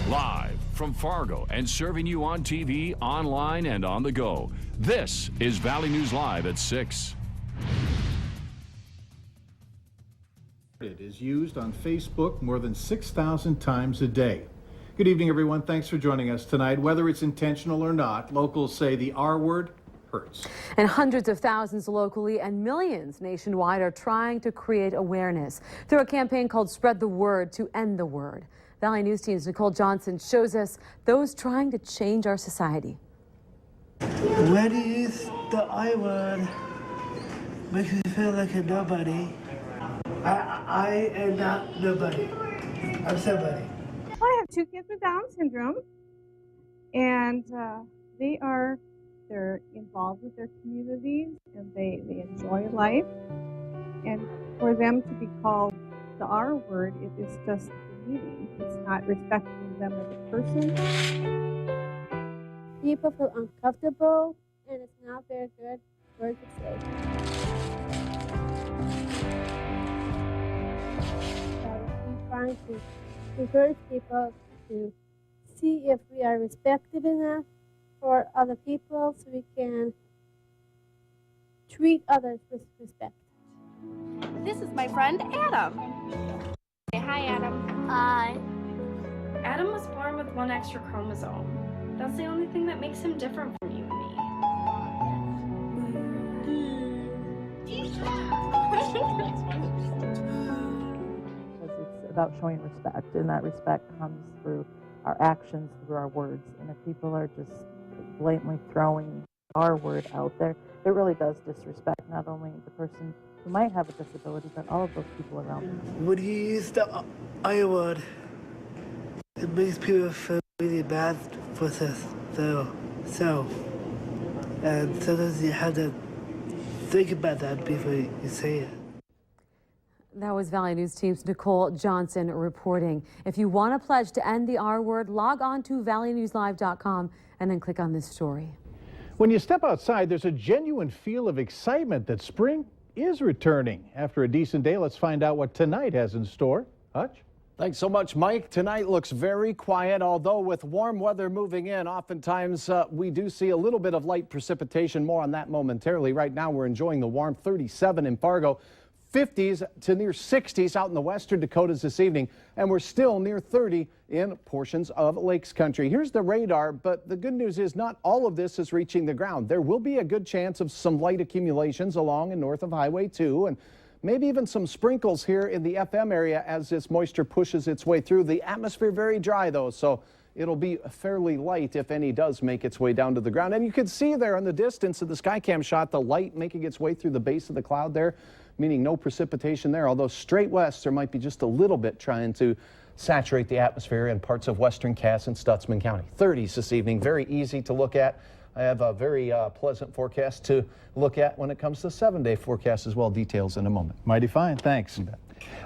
Live from Fargo and serving you on TV, online, and on the go. This is Valley News Live at 6. It is used on Facebook more than 6,000 times a day. Good evening, everyone. Thanks for joining us tonight. Whether it's intentional or not, locals say the R word hurts. And hundreds of thousands locally and millions nationwide are trying to create awareness through a campaign called Spread the Word to End the Word. Valley News Team's Nicole Johnson shows us those trying to change our society. When you use the I word, makes me feel like a nobody. I am not nobody. I'm somebody. I have 2 kids with Down syndrome, and they're involved with their communities, and they enjoy life. And for them to be called the R word, it is just demeaning. It's not respecting them as a person. People feel uncomfortable, and it's not very good word to say. Trying to encourage people to see if we are respected enough for other people so we can treat others with respect. This is my friend Adam. Hi Adam. Hi. Adam was born with 1 extra chromosome. That's the only thing that makes him different from you and me. It's about showing respect, and that respect comes through our actions, through our words. And if people are just blatantly throwing our word out there, it really does disrespect not only the person who might have a disability, but all of those people around them. When you use the I word, it makes people feel really bad for themselves. And sometimes you have to think about that before you say it. That was Valley News Team's Nicole Johnson reporting. If you want to pledge to end the R word, log on to valleynewslive.com and then click on this story. When you step outside, there's a genuine feel of excitement that spring is returning. After a decent day, let's find out what tonight has in store. Hutch? Thanks so much, Mike. Tonight looks very quiet, although with warm weather moving in, oftentimes we do see a little bit of light precipitation. More on that momentarily. Right now, we're enjoying the warm 37 in Fargo. 50s to near 60s out in the western Dakotas this evening, and we're still near 30 in portions of Lakes Country. Here's the radar, but the good news is not all of this is reaching the ground. There will be a good chance of some light accumulations along and north of Highway 2, and maybe even some sprinkles here in the FM area as this moisture pushes its way through. The atmosphere very dry, though, so it'll be fairly light if any does make its way down to the ground. And you can see there in the distance of the Skycam shot, the light making its way through the base of the cloud there, meaning no precipitation there, although straight west there might be just a little bit trying to saturate the atmosphere in parts of western Cass and Stutsman County. 30s this evening, very easy to look at. I have a very pleasant forecast to look at when it comes to 7-day forecast as well. Details in a moment. Mighty fine, thanks.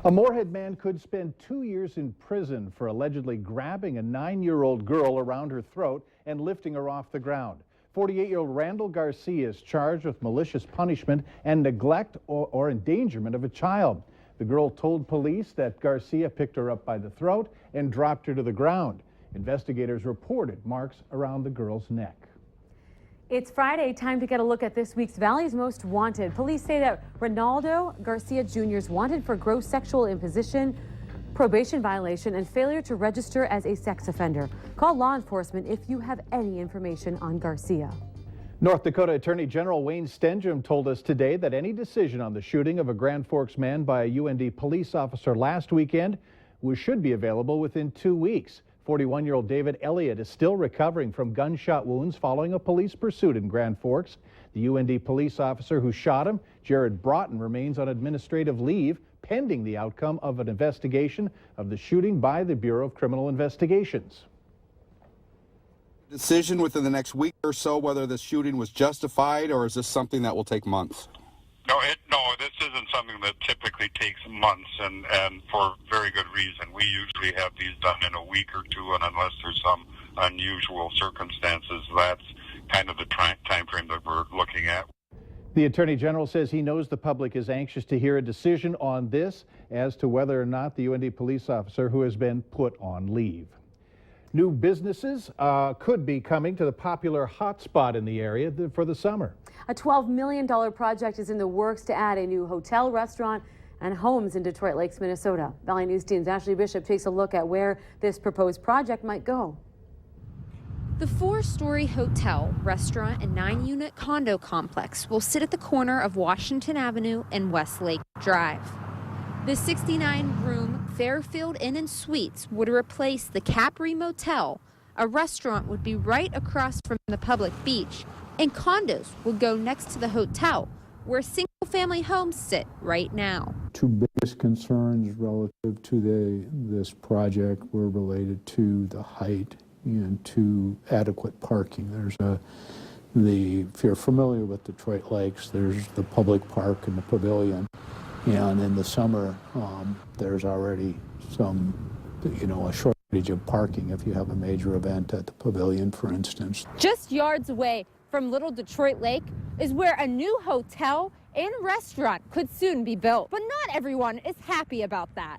A Moorhead man could spend 2 years in prison for allegedly grabbing a 9-year-old girl around her throat and lifting her off the ground. 48-year-old Randall Garcia is charged with malicious punishment and neglect or endangerment of a child. The girl told police that Garcia picked her up by the throat and dropped her to the ground. Investigators reported marks around the girl's neck. It's Friday, time to get a look at this week's Valley's Most Wanted. Police say that Ronaldo Garcia Jr. is wanted for gross sexual imposition, probation violation, and failure to register as a sex offender. Call law enforcement if you have any information on Garcia. North Dakota Attorney General Wayne Stenstrom told us today that any decision on the shooting of a Grand Forks man by a UND police officer last weekend should be available within 2 weeks. 41-year-old David Elliott is still recovering from gunshot wounds following a police pursuit in Grand Forks. The UND police officer who shot him, Jared Broughton, remains on administrative leave pending the outcome of an investigation of the shooting by the Bureau of Criminal Investigations. Decision within the next week or so whether the shooting was justified, or is this something that will take months? No, this isn't something that typically takes months, and for very good reason. We usually have these done in a week or two, and unless there's some unusual circumstances, that's kind of the time frame that we're looking at. The Attorney General says he knows the public is anxious to hear a decision on this as to whether or not the UND police officer who has been put on leave. New businesses could be coming to the popular hotspot in the area for the summer. A $12 million project is in the works to add a new hotel, restaurant, and homes in Detroit Lakes, Minnesota. Valley News Team's Ashley Bishop takes a look at where this proposed project might go. The 4-story hotel, restaurant, and 9-unit condo complex will sit at the corner of Washington Avenue and Westlake Drive. The 69-room Fairfield Inn & Suites would replace the Capri Motel. A restaurant would be right across from the public beach, and condos would go next to the hotel, where single-family homes sit right now. Two biggest concerns relative to this project were related to the height and to adequate parking. If you're familiar with Detroit Lakes, there's the public park and the pavilion, and in the summer there's already a shortage of parking if you have a major event at the pavilion, for instance. Just yards away from Little Detroit Lake is where a new hotel and restaurant could soon be built. But not everyone is happy about that.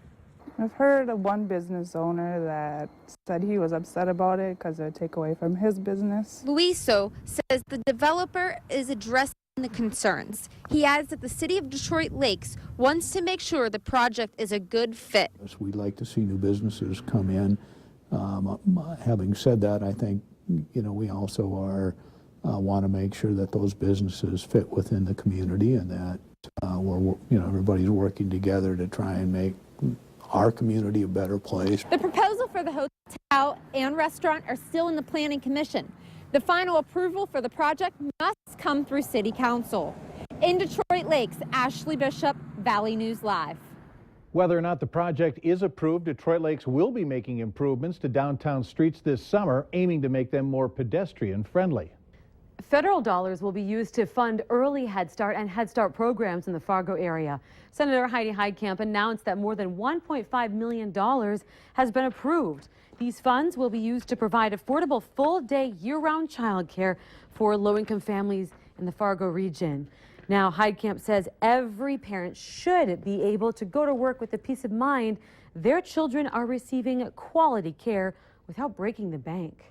I've heard of one business owner that said he was upset about it because it would take away from his business. Luiso says the developer is addressing the concerns. He adds that the city of Detroit Lakes wants to make sure the project is a good fit. We'd like to see new businesses come in. Having said that, I think we also want to make sure that those businesses fit within the community and that everybody's working together to try and make our community a better place. The proposal for the hotel and restaurant are still in the Planning Commission. The final approval for the project must come through City Council. In Detroit Lakes, Ashley Bishop, Valley News Live. Whether or not the project is approved, Detroit Lakes will be making improvements to downtown streets this summer, aiming to make them more pedestrian friendly. Federal dollars will be used to fund early Head Start and Head Start programs in the Fargo area. Senator Heidi Heitkamp announced that more than $1.5 million has been approved. These funds will be used to provide affordable full-day year-round childcare for low-income families in the Fargo region. Now, Heitkamp says every parent should be able to go to work with the peace of mind their children are receiving quality care without breaking the bank.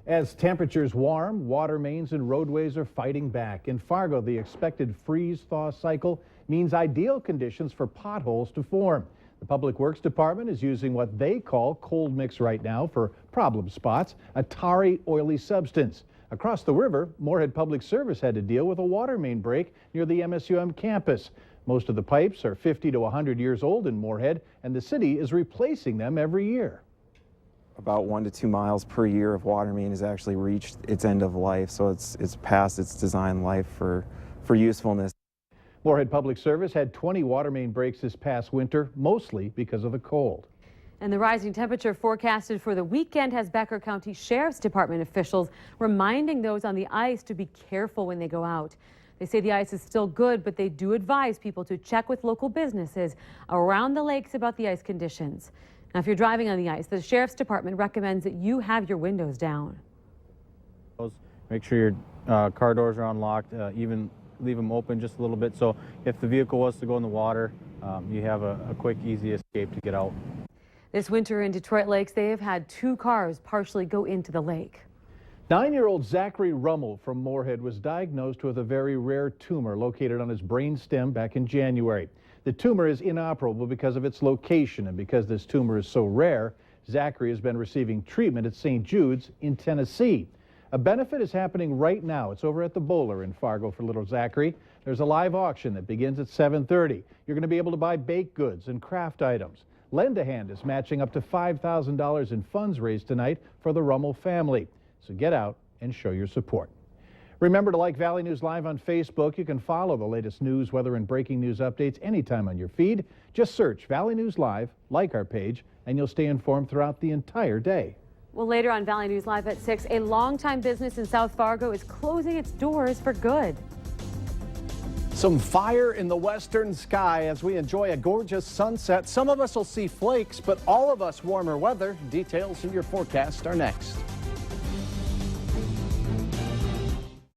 As temperatures warm, water mains and roadways are fighting back. In Fargo, the expected freeze-thaw cycle means ideal conditions for potholes to form. The Public Works Department is using what they call cold mix right now for problem spots, a tarry, oily substance. Across the river, Moorhead Public Service had to deal with a water main break near the MSUM campus. Most of the pipes are 50 to 100 years old in Moorhead, and the city is replacing them every year. About 1 to 2 miles per year of water main has actually reached its end of life, so it's past its design life for usefulness. Moorhead Public Service had 20 water main breaks this past winter, mostly because of the cold. And the rising temperature forecasted for the weekend has Becker County Sheriff's Department officials reminding those on the ice to be careful when they go out. They say the ice is still good, but they do advise people to check with local businesses around the lakes about the ice conditions. Now, if you're driving on the ice, the Sheriff's Department recommends that you have your windows down. Make sure your car doors are unlocked, even leave them open just a little bit, so if the vehicle was to go in the water, you have a quick, easy escape to get out. This winter in Detroit Lakes, they have had 2 cars partially go into the lake. 9-year-old Zachary Rummel from Moorhead was diagnosed with a very rare tumor located on his brainstem back in January. The tumor is inoperable because of its location, and because this tumor is so rare, Zachary has been receiving treatment at St. Jude's in Tennessee. A benefit is happening right now. It's over at the Bowler in Fargo for little Zachary. There's a live auction that begins at 7:30. You're going to be able to buy baked goods and craft items. Lend a Hand is matching up to $5,000 in funds raised tonight for the Rummel family. So get out and show your support. Remember to like Valley News Live on Facebook. You can follow the latest news, weather, and breaking news updates anytime on your feed. Just search Valley News Live, like our page, and you'll stay informed throughout the entire day. Well, later on Valley News Live at 6, a longtime business in South Fargo is closing its doors for good. Some fire in the western sky as we enjoy a gorgeous sunset. Some of us will see flakes, but all of us warmer weather. Details in your forecast are next.